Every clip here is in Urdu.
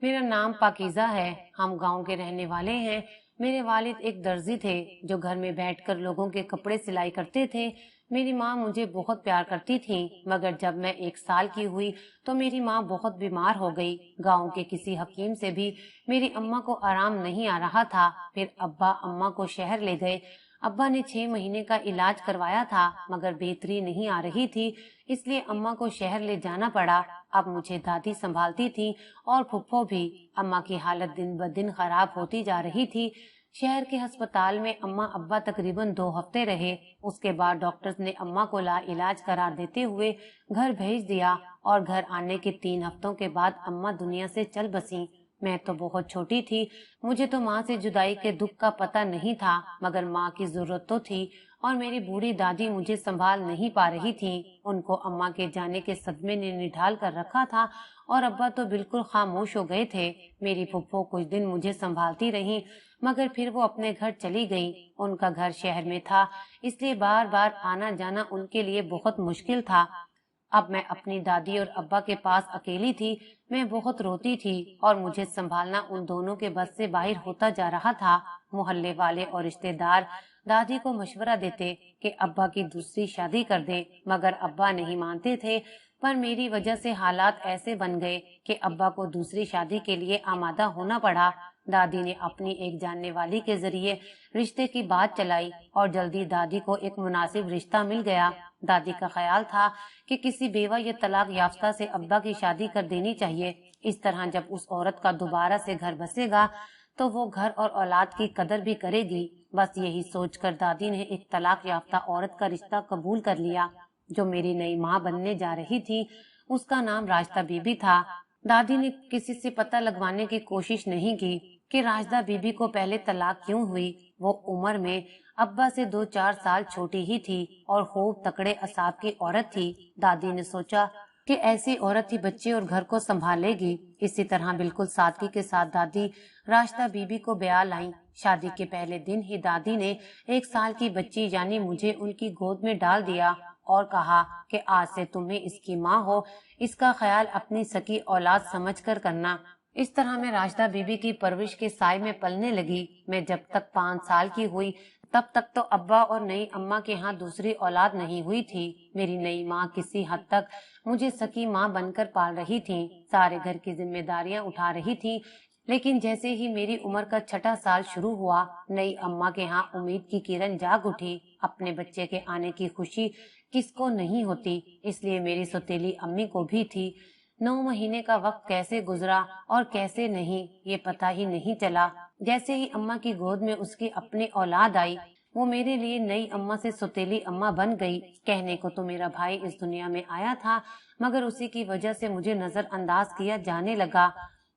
میرا نام پاکیزہ ہے، ہم گاؤں کے رہنے والے ہیں۔ میرے والد ایک درزی تھے جو گھر میں بیٹھ کر لوگوں کے کپڑے سلائی کرتے تھے۔ میری ماں مجھے بہت پیار کرتی تھی، مگر جب میں 1 سال کی ہوئی تو میری ماں بہت بیمار ہو گئی۔ گاؤں کے کسی حکیم سے بھی میری اماں کو آرام نہیں آ رہا تھا۔ پھر ابا اماں کو شہر لے گئے۔ ابا نے 6 مہینے کا علاج کروایا تھا مگر بہتری نہیں آ رہی تھی، اس لیے اماں کو شہر لے جانا پڑا۔ اب مجھے دادی سنبھالتی تھی اور پھپھو بھی۔ اماں کی حالت دن بدن خراب ہوتی جا رہی تھی۔ شہر کے ہسپتال میں اماں ابا تقریباً 2 ہفتے رہے۔ اس کے بعد ڈاکٹرز نے اماں کو لا علاج قرار دیتے ہوئے گھر بھیج دیا اور گھر آنے کے 3 ہفتوں کے بعد اماں دنیا سے چل بسیں۔ میں تو بہت چھوٹی تھی، مجھے تو ماں سے جدائی کے دکھ کا پتہ نہیں تھا، مگر ماں کی ضرورت تو تھی اور میری بوڑھی دادی مجھے سنبھال نہیں پا رہی تھی۔ ان کو اماں کے جانے کے صدمے نے نڈھال کر رکھا تھا اور ابا تو بالکل خاموش ہو گئے تھے۔ میری پھپھو کچھ دن مجھے سنبھالتی رہی مگر پھر وہ اپنے گھر چلی گئی۔ ان کا گھر شہر میں تھا، اس لیے بار بار آنا جانا ان کے لیے بہت مشکل تھا۔ اب میں اپنی دادی اور ابا کے پاس اکیلی تھی۔ میں بہت روتی تھی اور مجھے سنبھالنا ان دونوں کے بس سے باہر ہوتا جا رہا تھا۔ محلے والے اور رشتے دار دادی کو مشورہ دیتے کہ ابا کی دوسری شادی کر دیں، مگر ابا نہیں مانتے تھے۔ پر میری وجہ سے حالات ایسے بن گئے کہ ابا کو دوسری شادی کے لیے آمادہ ہونا پڑا۔ دادی نے اپنی ایک جاننے والی کے ذریعے رشتے کی بات چلائی اور جلدی دادی کو ایک مناسب رشتہ مل گیا۔ دادی کا خیال تھا کہ کسی بیوہ یا طلاق یافتہ سے ابا کی شادی کر دینی چاہیے۔ اس طرح جب اس عورت کا دوبارہ سے گھر بسے گا تو وہ گھر اور اولاد کی قدر بھی کرے گی۔ بس یہی سوچ کر دادی نے ایک طلاق یافتہ عورت کا رشتہ قبول کر لیا جو میری نئی ماں بننے جا رہی تھی۔ اس کا نام راشدہ بی بی تھا۔ دادی نے کسی سے پتہ لگوانے کی کوشش نہیں کی کہ راشدہ بی بی کو پہلے طلاق کیوں ہوئی۔ وہ عمر میں ابا سے 2-4 سال چھوٹی ہی تھی اور خوب تکڑے اعصاب کی عورت تھی۔ دادی نے سوچا کہ ایسی عورت ہی بچے اور گھر کو سنبھالے گی۔ اسی طرح بالکل سادگی کے ساتھ دادی راشدہ بی بی کو بیاہ لائیں۔ شادی کے پہلے دن ہی دادی نے 1 سال کی بچی یعنی مجھے ان کی گود میں ڈال دیا اور کہا کہ آج سے تمہیں اس کی ماں ہو، اس کا خیال اپنی سکی اولاد سمجھ کر کرنا۔ اس طرح میں راشدہ بی بی کی پرورش کے سائے میں پلنے لگی۔ میں جب تک 5 سال کی ہوئی تب تک تو ابا اور نئی اماں کے ہاں دوسری اولاد نہیں ہوئی تھی۔ میری نئی ماں کسی حد تک مجھے سکی ماں بن کر پال رہی تھی، سارے گھر کی ذمہ داریاں اٹھا رہی تھی۔ لیکن جیسے ہی میری عمر کا 6واں سال شروع ہوا، نئی اماں کے ہاں امید کی کرن جاگ اٹھی۔ اپنے بچے کے آنے کی خوشی کس کو نہیں ہوتی، اس لیے میری سوتیلی امی کو بھی تھی۔ 9 مہینے کا وقت کیسے گزرا اور کیسے نہیں، یہ پتہ ہی نہیں چلا۔ جیسے ہی اماں کی گود میں اس کی اپنی اولاد آئی، وہ میرے لیے نئی اماں سے سوتیلی اماں بن گئی۔ کہنے کو تو میرا بھائی اس دنیا میں آیا تھا مگر اسی کی وجہ سے مجھے نظر انداز کیا جانے لگا۔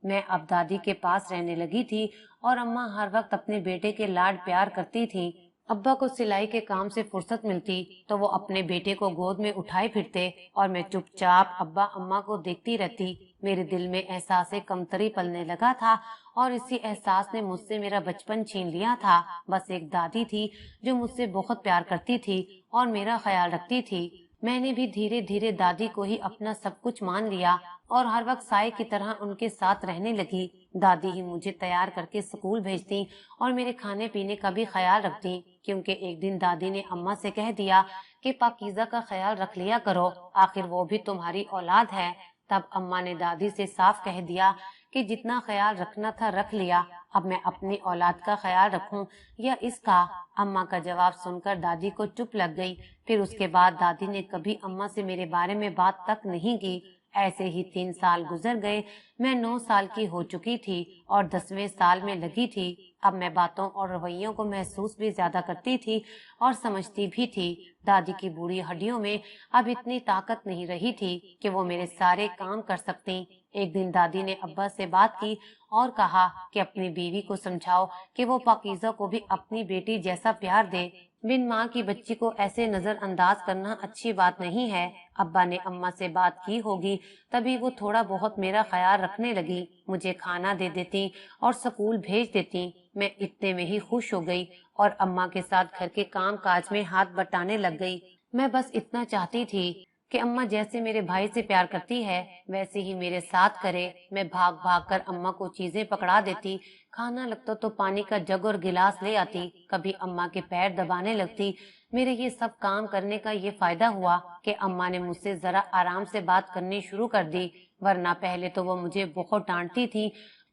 میں اب دادی کے پاس رہنے لگی تھی اور اماں ہر وقت اپنے بیٹے کے لاڈ پیار کرتی تھی۔ ابا کو سلائی کے کام سے فرصت ملتی تو وہ اپنے بیٹے کو گود میں اٹھائے پھرتے اور میں چپ چاپ ابا اماں کو دیکھتی رہتی۔ میرے دل میں احساس کمتری پلنے لگا تھا اور اسی احساس نے مجھ سے میرا بچپن چھین لیا تھا۔ بس ایک دادی تھی جو مجھ سے بہت پیار کرتی تھی اور میرا خیال رکھتی تھی۔ میں نے بھی دھیرے دھیرے دادی کو ہی اپنا سب کچھ مان لیا اور ہر وقت سائے کی طرح ان کے ساتھ رہنے لگی۔ دادی ہی مجھے تیار کر کے اسکول بھیجتی اور میرے کھانے پینے کا بھی خیال رکھتی، کیونکہ ایک دن دادی نے اماں سے کہہ دیا کہ پاکیزہ کا خیال رکھ لیا کرو، آخر وہ بھی تمہاری اولاد ہے۔ تب اماں نے دادی سے صاف کہہ دیا کہ جتنا خیال رکھنا تھا رکھ لیا، اب میں اپنی اولاد کا خیال رکھوں یا اس کا؟ اماں کا جواب سن کر دادی کو چپ لگ گئی۔ پھر اس کے بعد دادی نے کبھی اماں سے میرے بارے میں بات تک نہیں کی۔ ایسے ہی 3 سال گزر گئے۔ میں 9 سال کی ہو چکی تھی اور 10ویں سال میں لگی تھی۔ اب میں باتوں اور رویوں کو محسوس بھی زیادہ کرتی تھی اور سمجھتی بھی تھی۔ دادی کی بوڑھی ہڈیوں میں اب اتنی طاقت نہیں رہی تھی کہ وہ میرے سارے کام کر سکتی۔ ایک دن دادی نے ابا سے بات کی اور کہا کہ اپنی بیوی کو سمجھاؤ کہ وہ پاکیزہ کو بھی اپنی بیٹی جیسا پیار دے۔ بن ماں کی بچی کو ایسے نظر انداز کرنا اچھی بات نہیں ہے۔ ابا نے اماں سے بات کی ہوگی تبھی وہ تھوڑا بہت میرا خیال رکھنے لگی، مجھے کھانا دے دیتی اور سکول بھیج دیتی۔ میں اتنے میں ہی خوش ہو گئی اور اماں کے ساتھ گھر کے کام کاج میں ہاتھ بٹانے لگ گئی۔ میں بس اتنا چاہتی تھی کہ اماں جیسے میرے بھائی سے پیار کرتی ہے ویسے ہی میرے ساتھ کرے۔ میں بھاگ بھاگ کر اماں کو چیزیں پکڑا دیتی، کھانا لگتا تو پانی کا جگ اور گلاس لے آتی، کبھی اماں کے پیر دبانے لگتی۔ میرے یہ سب کام کرنے کا یہ فائدہ ہوا کہ اماں نے مجھ سے ذرا آرام سے بات کرنی شروع کر دی، ورنہ پہلے تو وہ مجھے بہت ڈانٹتی تھی۔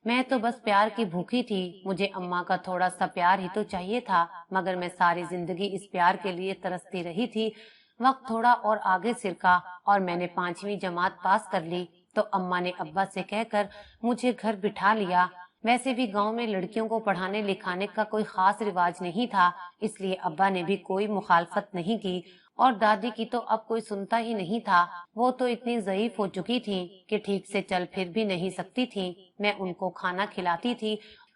میں تو بس پیار کی بھوکی تھی، مجھے اماں کا تھوڑا سا پیار ہی تو چاہیے تھا، مگر میں ساری زندگی اس پیار کے لیے ترستی رہی تھی۔ وقت تھوڑا اور آگے سرکا اور میں نے 5ویں جماعت پاس کر لی تو اماں نے ابا سے کہہ کر مجھے گھر بٹھا لیا۔ ویسے بھی گاؤں میں لڑکیوں کو پڑھانے لکھانے کا کوئی خاص رواج نہیں تھا، اس لیے ابا نے بھی کوئی مخالفت نہیں کی، اور دادی کی تو اب کوئی سنتا ہی نہیں تھا۔ وہ تو اتنی ضعیف ہو چکی تھی کہ ٹھیک سے چل پھر بھی نہیں سکتی تھی۔ میں ان کو کھانا کھلاتی تھی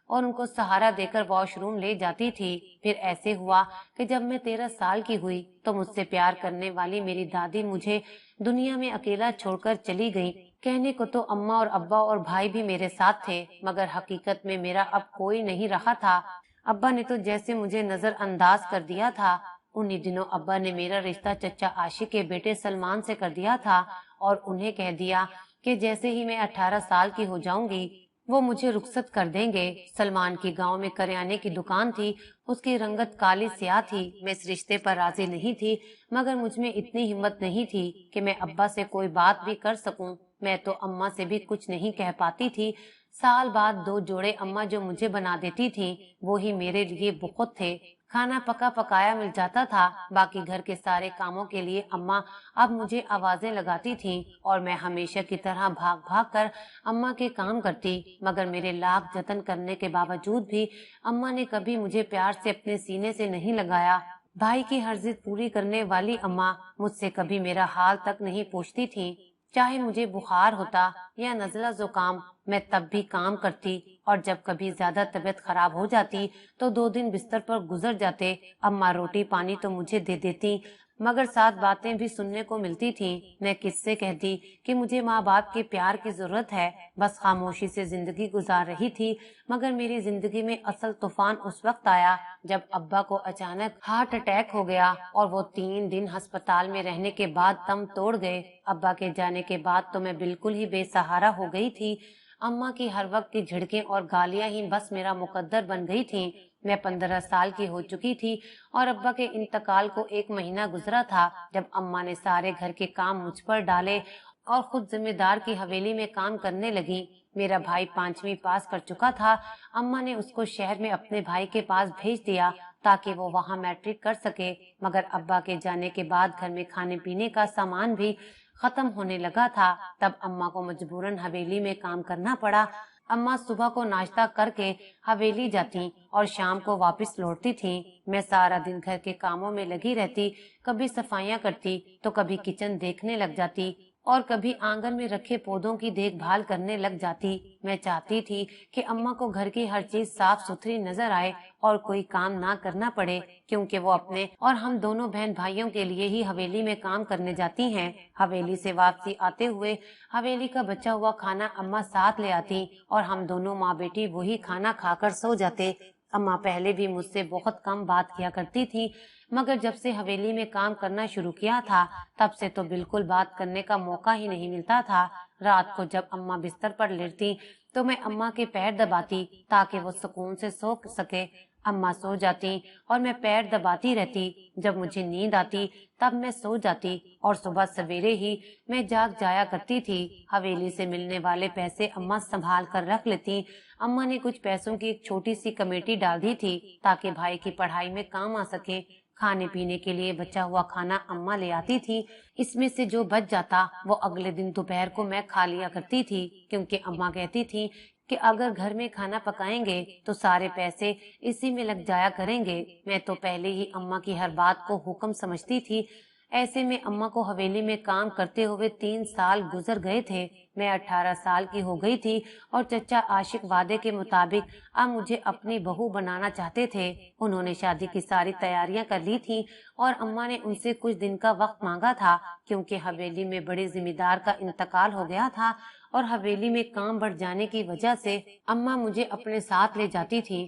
اور ان کو سہارا دے کر واش روم لے جاتی تھی۔ پھر ایسے ہوا کہ جب میں 13 سال کی ہوئی تو مجھ سے پیار کرنے والی میری دادی مجھے دنیا میں اکیلا چھوڑ کر چلی گئی۔ کہنے کو تو اماں اور ابا اور بھائی بھی میرے ساتھ تھے، مگر حقیقت میں میرا اب کوئی نہیں رہا تھا۔ ابا نے تو جیسے مجھے نظر انداز کر دیا تھا۔ انہی دنوں ابا نے میرا رشتہ چچا عاشق کے بیٹے سلمان سے کر دیا تھا اور انہیں کہہ دیا کہ جیسے ہی میں 18 سال کی ہو جاؤں گی وہ مجھے رخصت کر دیں گے۔ سلمان کی گاؤں میں کریانے کی دکان تھی، اس کی رنگت کالی سیاہ تھی۔ میں اس رشتے پر راضی نہیں تھی، مگر مجھ میں اتنی ہمت نہیں تھی کہ میں ابا سے کوئی بات بھی کر سکوں۔ میں تو اماں سے بھی کچھ نہیں کہہ پاتی تھی۔ سال بعد 2 جوڑے اماں جو مجھے بنا دیتی تھی وہی میرے لیے بہت تھے۔ کھانا پکا پکایا مل جاتا تھا، باقی گھر کے سارے کاموں کے لیے اماں اب مجھے آوازیں لگاتی تھیں اور میں ہمیشہ کی طرح بھاگ بھاگ کر اماں کے کام کرتی، مگر میرے لاکھ جتن کرنے کے باوجود بھی اماں نے کبھی مجھے پیار سے اپنے سینے سے نہیں لگایا۔ بھائی کی ہر ضد پوری کرنے والی اماں مجھ سے کبھی میرا حال تک نہیں پوچھتی تھی۔ چاہے مجھے بخار ہوتا یا نزلہ زکام میں تب بھی کام کرتی، اور جب کبھی زیادہ طبیعت خراب ہو جاتی تو 2 دن بستر پر گزر جاتے۔ اماں روٹی پانی تو مجھے دے دیتی، مگر 7 باتیں بھی سننے کو ملتی تھی۔ میں کس سے کہتی کہ مجھے ماں باپ کے پیار کی ضرورت ہے، بس خاموشی سے زندگی گزار رہی تھی۔ مگر میری زندگی میں اصل طوفان اس وقت آیا جب ابا کو اچانک ہارٹ اٹیک ہو گیا اور وہ 3 دن ہسپتال میں رہنے کے بعد دم توڑ گئے۔ ابا کے جانے کے بعد تو میں بالکل ہی بے سہارا ہو گئی تھی۔ اماں کی ہر وقت کی جھڑکیں اور گالیاں ہی بس میرا مقدر بن گئی تھیں۔ میں 15 سال کی ہو چکی تھی اور ابا کے انتقال کو 1 مہینہ گزرا تھا جب اماں نے سارے گھر کے کام مجھ پر ڈالے اور خود ذمہ دار کی حویلی میں کام کرنے لگی۔ میرا بھائی 5ویں پاس کر چکا تھا، اماں نے اس کو شہر میں اپنے بھائی کے پاس بھیج دیا تاکہ وہ وہاں میٹرک کر سکے، مگر ابا کے جانے کے بعد گھر میں کھانے پینے کا سامان بھی ختم ہونے لگا تھا۔ تب اماں کو مجبوراً حویلی میں کام کرنا پڑا۔ اماں صبح کو ناشتہ کر کے حویلی جاتی اور شام کو واپس لوٹتی تھیں۔ میں سارا دن گھر کے کاموں میں لگی رہتی، کبھی صفائیاں کرتی تو کبھی کچن دیکھنے لگ جاتی اور کبھی آنگن میں رکھے پودوں کی دیکھ بھال کرنے لگ جاتی۔ میں چاہتی تھی کہ اماں کو گھر کی ہر چیز صاف ستھری نظر آئے اور کوئی کام نہ کرنا پڑے، کیونکہ وہ اپنے اور ہم دونوں بہن بھائیوں کے لیے ہی حویلی میں کام کرنے جاتی ہیں۔ حویلی سے واپسی آتے ہوئے حویلی کا بچا ہوا کھانا اماں ساتھ لے آتی اور ہم دونوں ماں بیٹی وہی کھانا کھا کر سو جاتے۔ اماں پہلے بھی مجھ سے بہت کم بات کیا کرتی تھی، مگر جب سے حویلی میں کام کرنا شروع کیا تھا تب سے تو بالکل بات کرنے کا موقع ہی نہیں ملتا تھا۔ رات کو جب اماں بستر پر لیٹتی تو میں اماں کے پیر دباتی تاکہ وہ سکون سے سو سکے۔ اماں سو جاتی اور میں پیر دباتی رہتی۔ جب مجھے نیند آتی تب میں سو جاتی اور صبح سویرے ہی میں جاگ جایا کرتی تھی۔ حویلی سے ملنے والے پیسے اماں سنبھال کر رکھ لیتی۔ اماں نے کچھ پیسوں کی ایک چھوٹی سی کمیٹی ڈال دی تھی تاکہ بھائی کی پڑھائی میں کام آ سکے۔ کھانے پینے کے لیے بچا ہوا کھانا اماں لے آتی تھی، اس میں سے جو بچ جاتا وہ اگلے دن دوپہر کو میں کھا لیا کرتی تھی، کیونکہ اماں کہتی تھی کہ اگر گھر میں کھانا پکائیں گے تو سارے پیسے اسی میں لگ جایا کریں گے۔ میں تو پہلے ہی اماں کی ہر بات کو حکم سمجھتی تھی۔ ایسے میں اماں کو حویلی میں کام کرتے ہوئے 3 سال گزر گئے تھے۔ میں 18 سال کی ہو گئی تھی اور چچا عاشق وعدے کے مطابق اب مجھے اپنی بہو بنانا چاہتے تھے۔ انہوں نے شادی کی ساری تیاریاں کر لی تھی اور اماں نے ان سے کچھ دن کا وقت مانگا تھا، کیونکہ حویلی میں بڑے ذمہ دار کا انتقال ہو گیا تھا اور حویلی میں کام بڑھ جانے کی وجہ سے اماں مجھے اپنے ساتھ لے جاتی تھی۔